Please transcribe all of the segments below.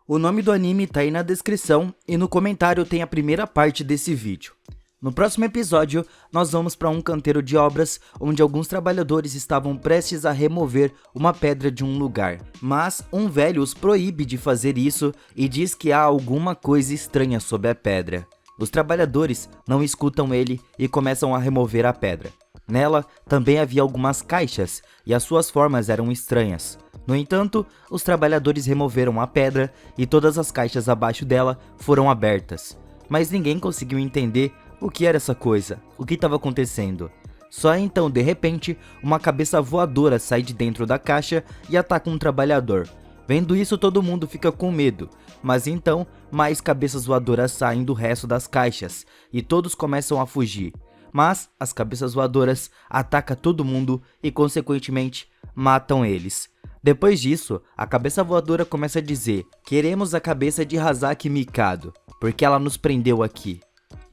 O nome do anime tá aí na descrição e no comentário tem a primeira parte desse vídeo. No próximo episódio, nós vamos para um canteiro de obras onde alguns trabalhadores estavam prestes a remover uma pedra de um lugar. Mas um velho os proíbe de fazer isso e diz que há alguma coisa estranha sob a pedra. Os trabalhadores não escutam ele e começam a remover a pedra. Nela também havia algumas caixas e as suas formas eram estranhas. No entanto, os trabalhadores removeram a pedra e todas as caixas abaixo dela foram abertas. Mas ninguém conseguiu entender o que era essa coisa, o que estava acontecendo. Só então, de repente, uma cabeça voadora sai de dentro da caixa e ataca um trabalhador. Vendo isso, todo mundo fica com medo, mas então, mais cabeças voadoras saem do resto das caixas e todos começam a fugir. Mas as cabeças voadoras atacam todo mundo e, consequentemente, matam eles. Depois disso, a cabeça voadora começa a dizer: "Queremos a cabeça de Hazaki Mikado, porque ela nos prendeu aqui."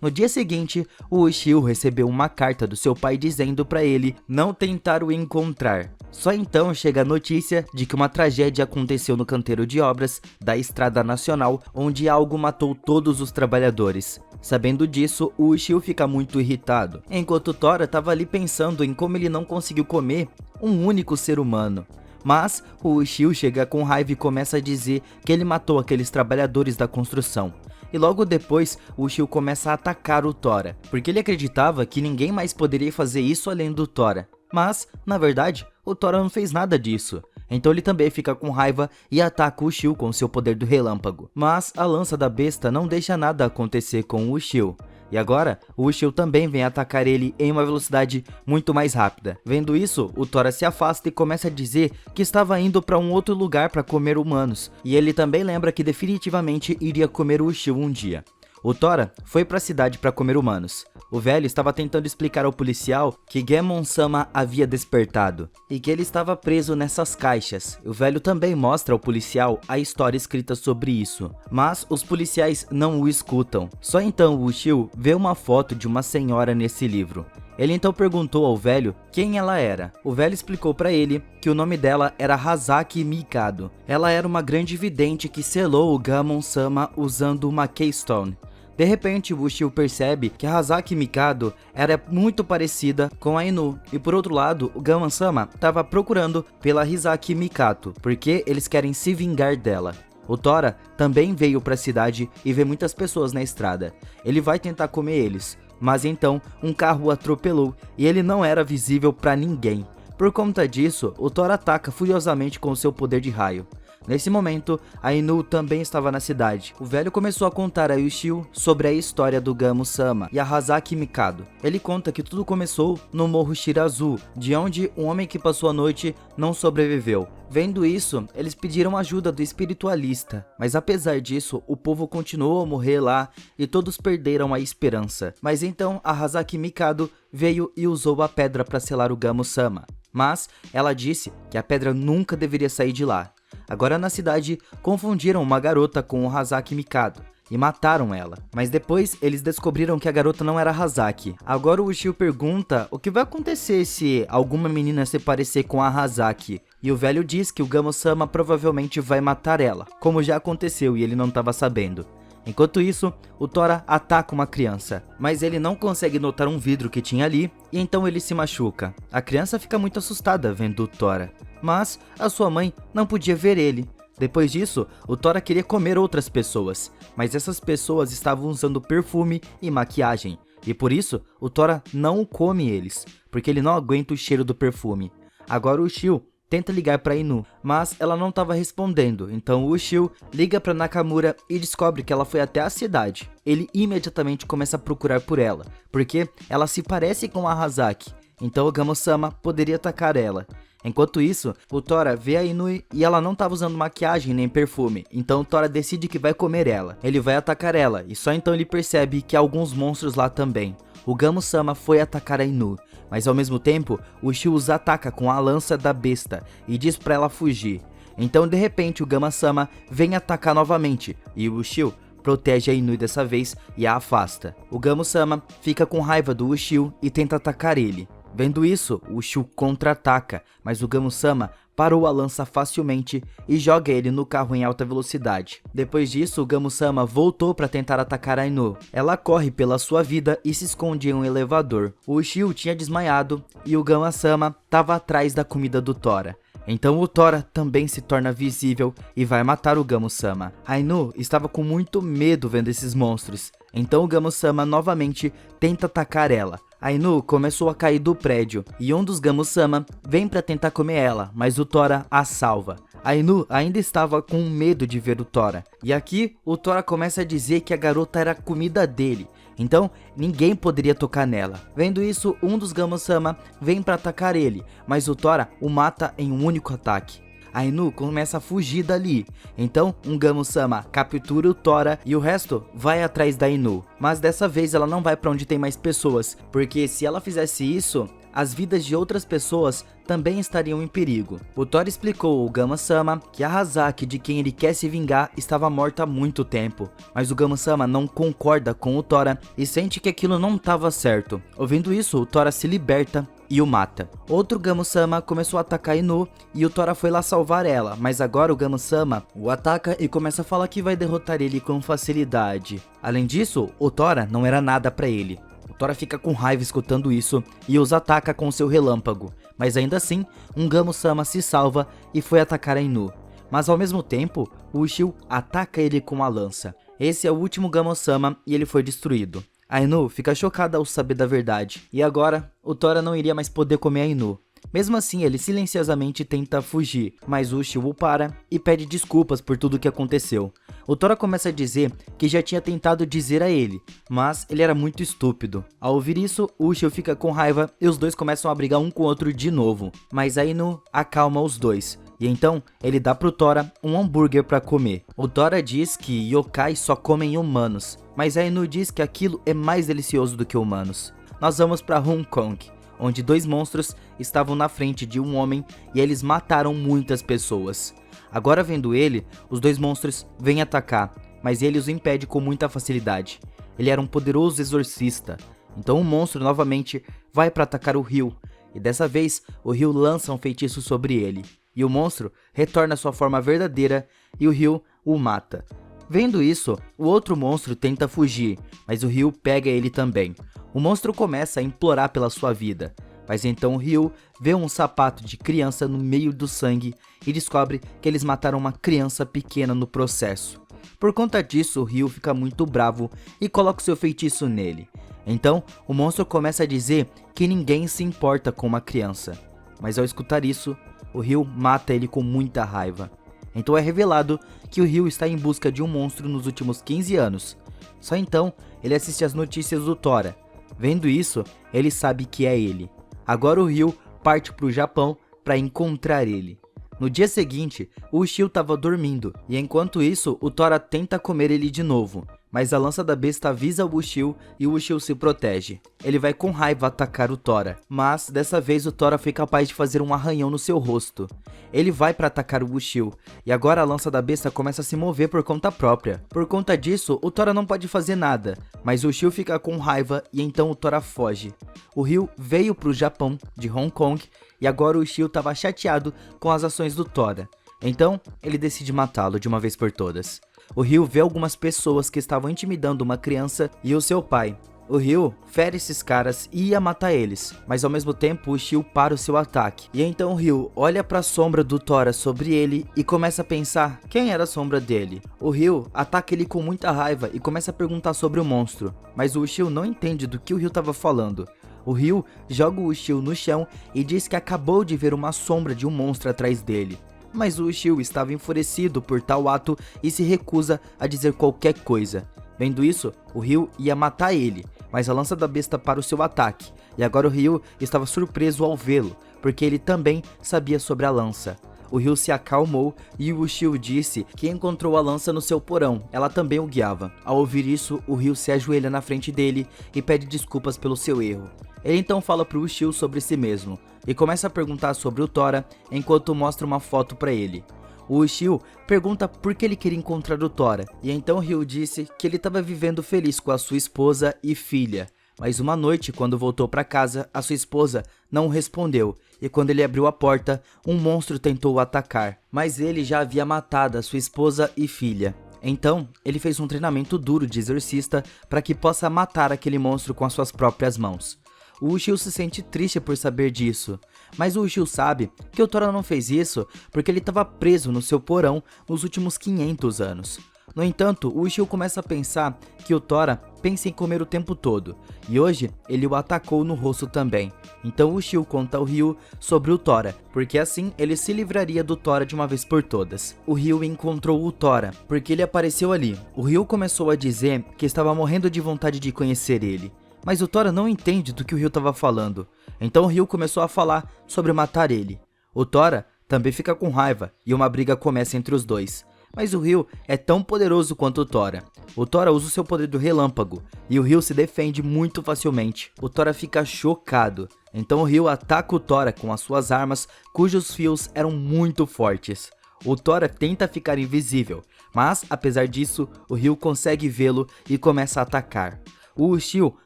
No dia seguinte, o Ushio recebeu uma carta do seu pai dizendo para ele não tentar o encontrar. Só então chega a notícia de que uma tragédia aconteceu no canteiro de obras da Estrada Nacional, onde algo matou todos os trabalhadores. Sabendo disso, o Ushio fica muito irritado, enquanto Tora estava ali pensando em como ele não conseguiu comer um único ser humano. Mas o Ushio chega com raiva e começa a dizer que ele matou aqueles trabalhadores da construção. E logo depois, o Ushio começa a atacar o Tora, porque ele acreditava que ninguém mais poderia fazer isso além do Tora. Mas, na verdade, o Tora não fez nada disso. Então ele também fica com raiva e ataca o Ushio com seu poder do relâmpago. Mas a lança da besta não deixa nada acontecer com o Ushio. E agora, o Ushio também vem atacar ele em uma velocidade muito mais rápida. Vendo isso, o Tora se afasta e começa a dizer que estava indo para um outro lugar para comer humanos. E ele também lembra que definitivamente iria comer o Ushio um dia. O Tora foi para a cidade para comer humanos. O velho estava tentando explicar ao policial que Gemon-sama havia despertado e que ele estava preso nessas caixas. O velho também mostra ao policial a história escrita sobre isso, mas os policiais não o escutam. Só então o Ushio vê uma foto de uma senhora nesse livro. Ele então perguntou ao velho quem ela era. O velho explicou para ele que o nome dela era Hazaki Mikado. Ela era uma grande vidente que selou o Gamon-sama usando uma Keystone. De repente, o Ushio percebe que a Hazaki Mikado era muito parecida com a Inu. E por outro lado, o Gamon-sama estava procurando pela Hazaki Mikado, porque eles querem se vingar dela. O Tora também veio para a cidade e vê muitas pessoas na estrada. Ele vai tentar comer eles, mas então um carro o atropelou e ele não era visível para ninguém. Por conta disso, o Tora ataca furiosamente com seu poder de raio. Nesse momento, a Inu também estava na cidade. O velho começou a contar a Ushio sobre a história do Gamon-sama e a Hazaki Mikado. Ele conta que tudo começou no Morro Shirazu, de onde um homem que passou a noite não sobreviveu. Vendo isso, eles pediram ajuda do espiritualista, mas apesar disso, o povo continuou a morrer lá e todos perderam a esperança. Mas então a Hazaki Mikado veio e usou a pedra para selar o Gamon-sama. Mas ela disse que a pedra nunca deveria sair de lá. Agora na cidade, confundiram uma garota com o Hazaki Mikado e mataram ela. Mas depois eles descobriram que a garota não era Hazaki. Agora o Ushio pergunta o que vai acontecer se alguma menina se parecer com a Hazaki. E o velho diz que o Gamon-sama provavelmente vai matar ela, como já aconteceu e ele não estava sabendo. Enquanto isso, o Tora ataca uma criança, mas ele não consegue notar um vidro que tinha ali e então ele se machuca. A criança fica muito assustada vendo o Tora, mas a sua mãe não podia ver ele. Depois disso, o Tora queria comer outras pessoas, mas essas pessoas estavam usando perfume e maquiagem, e por isso o Tora não come eles, porque ele não aguenta o cheiro do perfume. Agora o Ushio tenta ligar para Inu, mas ela não estava respondendo, então o Ushio liga para Nakamura e descobre que ela foi até a cidade. Ele imediatamente começa a procurar por ela, porque ela se parece com a Hazaki, então o Gamon-sama poderia atacar ela. Enquanto isso, o Tora vê a Inu e ela não estava usando maquiagem nem perfume, então o Tora decide que vai comer ela. Ele vai atacar ela e só então ele percebe que há alguns monstros lá também. O Gamon-sama foi atacar a Inu, mas ao mesmo tempo, o Ushio os ataca com a lança da besta e diz pra ela fugir. Então de repente o Gamon-sama vem atacar novamente e o Ushio protege a Inu dessa vez e a afasta. O Gamon-sama fica com raiva do Ushio e tenta atacar ele. Vendo isso, o Ushio contra-ataca, mas o Gamon-sama parou a lança facilmente e joga ele no carro em alta velocidade. Depois disso, o Gamo-sama voltou para tentar atacar Aino. Ela corre pela sua vida e se esconde em um elevador. O Ushio tinha desmaiado e o Gamo-sama estava atrás da comida do Tora. Então o Tora também se torna visível e vai matar o Gamo-sama. Aino estava com muito medo vendo esses monstros, então o Gamo-sama novamente tenta atacar ela. Aino começou a cair do prédio e um dos Gamo-sama vem para tentar comer ela, mas o Tora a salva. Aino ainda estava com medo de ver o Tora, e aqui o Tora começa a dizer que a garota era comida dele, então ninguém poderia tocar nela. Vendo isso, um dos Gamo-sama vem para atacar ele, mas o Tora o mata em um único ataque. Aino começa a fugir dali, então um Gamo-sama captura o Tora e o resto vai atrás da Aino. Mas dessa vez ela não vai para onde tem mais pessoas, porque se ela fizesse isso, as vidas de outras pessoas também estariam em perigo. O Tora explicou ao Gamo-sama que a Hazaki, de quem ele quer se vingar, estava morta há muito tempo, mas o Gamo-sama não concorda com o Tora e sente que aquilo não estava certo. Ouvindo isso, o Tora se liberta e o mata. Outro Gamo-sama começou a atacar Aino e o Tora foi lá salvar ela, mas agora o Gamo-sama o ataca e começa a falar que vai derrotar ele com facilidade. Além disso, o Tora não era nada pra ele. O Tora fica com raiva escutando isso e os ataca com seu relâmpago, mas ainda assim, um Gamo-sama se salva e foi atacar Aino. Mas ao mesmo tempo, o Ushio ataca ele com a lança. Esse é o último Gamo-sama e ele foi destruído. Aino fica chocada ao saber da verdade, e agora o Tora não iria mais poder comer Aino. Mesmo assim, ele silenciosamente tenta fugir, mas o Ushio o para e pede desculpas por tudo o que aconteceu. O Tora começa a dizer que já tinha tentado dizer a ele, mas ele era muito estúpido. Ao ouvir isso, o Ushio fica com raiva e os dois começam a brigar um com o outro de novo, mas Aino acalma os dois. E então, ele dá pro Tora um hambúrguer para comer. O Tora diz que yokai só comem humanos, mas Aino diz que aquilo é mais delicioso do que humanos. Nós vamos para Hong Kong, onde dois monstros estavam na frente de um homem e eles mataram muitas pessoas. Agora vendo ele, os dois monstros vêm atacar, mas ele os impede com muita facilidade. Ele era um poderoso exorcista, então o monstro novamente vai para atacar o Ryu, e dessa vez o Ryu lança um feitiço sobre ele. E o monstro retorna à sua forma verdadeira e o Ryu o mata. Vendo isso, o outro monstro tenta fugir, mas o Ryu pega ele também. O monstro começa a implorar pela sua vida, mas então o Ryu vê um sapato de criança no meio do sangue e descobre que eles mataram uma criança pequena no processo. Por conta disso, o Ryu fica muito bravo e coloca seu feitiço nele. Então, o monstro começa a dizer que ninguém se importa com uma criança, mas ao escutar isso, o Ryu mata ele com muita raiva. Então é revelado que o Ryu está em busca de um monstro nos últimos 15 anos. Só então ele assiste as notícias do Tora. Vendo isso, ele sabe que é ele. Agora o Ryu parte para o Japão para encontrar ele. No dia seguinte, o Ushio estava dormindo, e enquanto isso, o Tora tenta comer ele de novo, mas a lança da besta avisa o Ushio e o Ushio se protege. Ele vai com raiva atacar o Tora, mas dessa vez o Tora foi capaz de fazer um arranhão no seu rosto. Ele vai para atacar o Ushio, e agora a lança da besta começa a se mover por conta própria. Por conta disso, o Tora não pode fazer nada, mas o Ushio fica com raiva e então o Tora foge. O Ryu veio para o Japão, de Hong Kong, e agora o Ushio estava chateado com as ações do Tora. Então, ele decide matá-lo de uma vez por todas. O Ryu vê algumas pessoas que estavam intimidando uma criança e o seu pai. O Ryu fere esses caras e ia matar eles, mas ao mesmo tempo o Ushio para o seu ataque. E então o Ryu olha para a sombra do Tora sobre ele e começa a pensar quem era a sombra dele. O Ryu ataca ele com muita raiva e começa a perguntar sobre o monstro, mas o Ushio não entende do que o Ryu estava falando. O Ryu joga o Ushio no chão e diz que acabou de ver uma sombra de um monstro atrás dele. Mas o Ushio estava enfurecido por tal ato e se recusa a dizer qualquer coisa. Vendo isso, o Ryu ia matar ele, mas a lança da besta para o seu ataque, e agora o Ryu estava surpreso ao vê-lo, porque ele também sabia sobre a lança. O Ryu se acalmou e o Ushio disse que encontrou a lança no seu porão, ela também o guiava. Ao ouvir isso, o Ryu se ajoelha na frente dele e pede desculpas pelo seu erro. Ele então fala pro Ushio sobre si mesmo, e começa a perguntar sobre o Tora, enquanto mostra uma foto pra ele. O Ushio pergunta por que ele queria encontrar o Tora, e então Ryu disse que ele estava vivendo feliz com a sua esposa e filha, Mas uma noite, quando voltou para casa, a sua esposa não respondeu, e quando ele abriu a porta, um monstro tentou o atacar, mas ele já havia matado a sua esposa e filha. Então, ele fez um treinamento duro de exorcista para que possa matar aquele monstro com as suas próprias mãos. O Ushio se sente triste por saber disso, mas o Ushio sabe que o Tora não fez isso porque ele estava preso no seu porão nos últimos 500 anos. No entanto, o Ushio começa a pensar que o Tora pensa em comer o tempo todo, e hoje ele o atacou no rosto também. Então o Ushio conta ao Ryu sobre o Tora, porque assim ele se livraria do Tora de uma vez por todas. O Ryu encontrou o Tora, porque ele apareceu ali. O Ryu começou a dizer que estava morrendo de vontade de conhecer ele, mas o Tora não entende do que o Ryu estava falando. Então o Ryu começou a falar sobre matar ele. O Tora também fica com raiva, e uma briga começa entre os dois. Mas o Ryu é tão poderoso quanto o Tora. O Tora usa o seu poder do relâmpago, e o Ryu se defende muito facilmente. O Tora fica chocado, então o Ryu ataca o Tora com as suas armas, cujos fios eram muito fortes. O Tora tenta ficar invisível, mas apesar disso, o Ryu consegue vê-lo e começa a atacar. O Ushio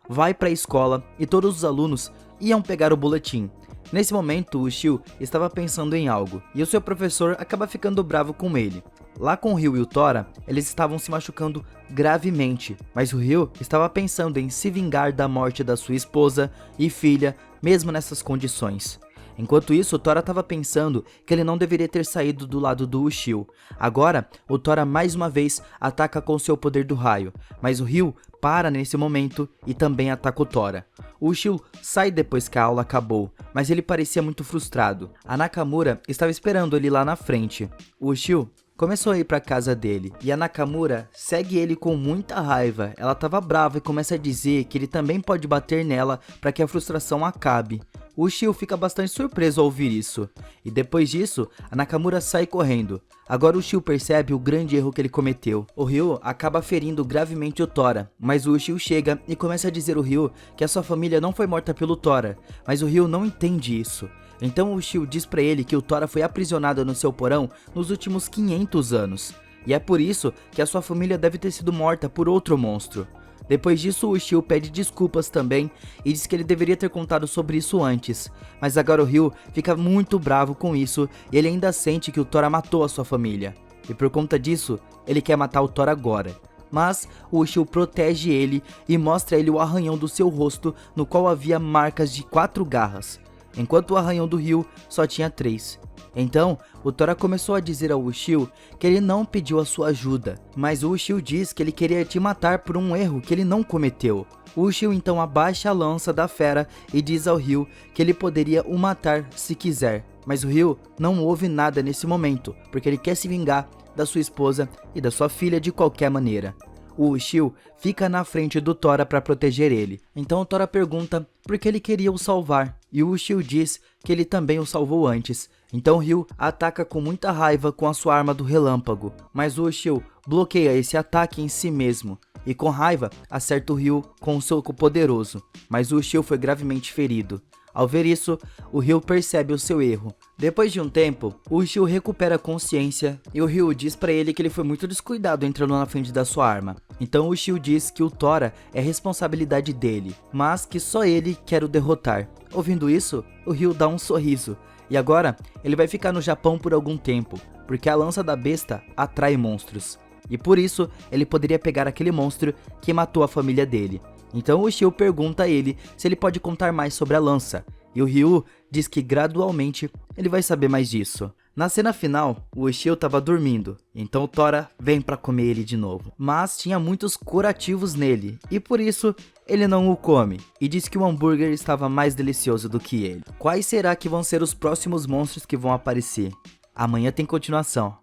vai para a escola e todos os alunos iam pegar o boletim. Nesse momento, o Ushio estava pensando em algo, e o seu professor acaba ficando bravo com ele. Lá com o Ryu e o Tora, eles estavam se machucando gravemente, mas o Ryu estava pensando em se vingar da morte da sua esposa e filha, mesmo nessas condições. Enquanto isso, o Tora estava pensando que ele não deveria ter saído do lado do Ushio. Agora, o Tora mais uma vez ataca com seu poder do raio, mas o Ryu para nesse momento e também ataca o Tora. O Ushio sai depois que a aula acabou, mas ele parecia muito frustrado. A Nakamura estava esperando ele lá na frente. O Ushio começou a ir para casa dele, e a Nakamura segue ele com muita raiva. Ela estava brava e começa a dizer que ele também pode bater nela para que a frustração acabe. O Ushio fica bastante surpreso ao ouvir isso, e depois disso, a Nakamura sai correndo. Agora o Ushio percebe o grande erro que ele cometeu. O Ryu acaba ferindo gravemente o Tora, mas o Ushio chega e começa a dizer ao Ryu que a sua família não foi morta pelo Tora, mas o Ryu não entende isso. Então o Ushio diz pra ele que o Tora foi aprisionado no seu porão nos últimos 500 anos, e é por isso que a sua família deve ter sido morta por outro monstro. Depois disso, o Ushio pede desculpas também e diz que ele deveria ter contado sobre isso antes, mas agora o Ryu fica muito bravo com isso e ele ainda sente que o Tora matou a sua família, e por conta disso, ele quer matar o Tora agora. Mas o Ushio protege ele e mostra a ele o arranhão do seu rosto, no qual havia marcas de 4 garras, enquanto o arranhão do Ryu só tinha 3. Então, o Tora começou a dizer ao Ushio que ele não pediu a sua ajuda, mas o Ushio diz que ele queria te matar por um erro que ele não cometeu. O Ushio então abaixa a lança da fera e diz ao Ryu que ele poderia o matar se quiser, mas o Ryu não ouve nada nesse momento, porque ele quer se vingar da sua esposa e da sua filha de qualquer maneira. O Ushio fica na frente do Tora para proteger ele. Então o Tora pergunta por que ele queria o salvar, e o Ushio diz que ele também o salvou antes. Então Ryu ataca com muita raiva com a sua arma do relâmpago, mas o Ushio bloqueia esse ataque em si mesmo, e com raiva acerta o Ryu com um soco poderoso, mas o Ushio foi gravemente ferido. Ao ver isso, o Ryu percebe o seu erro. Depois de um tempo, o Ushio recupera a consciência e o Ryu diz pra ele que ele foi muito descuidado entrando na frente da sua arma. Então o Ushio diz que o Tora é responsabilidade dele, mas que só ele quer o derrotar. Ouvindo isso, o Ryu dá um sorriso, e agora ele vai ficar no Japão por algum tempo, porque a lança da besta atrai monstros, e por isso ele poderia pegar aquele monstro que matou a família dele. Então o Ushio pergunta a ele se ele pode contar mais sobre a lança, e o Ryu diz que gradualmente ele vai saber mais disso. Na cena final, o Ushio estava dormindo, então o Tora vem para comer ele de novo. Mas tinha muitos curativos nele, e por isso ele não o come, e diz que o hambúrguer estava mais delicioso do que ele. Quais será que vão ser os próximos monstros que vão aparecer? Amanhã tem continuação.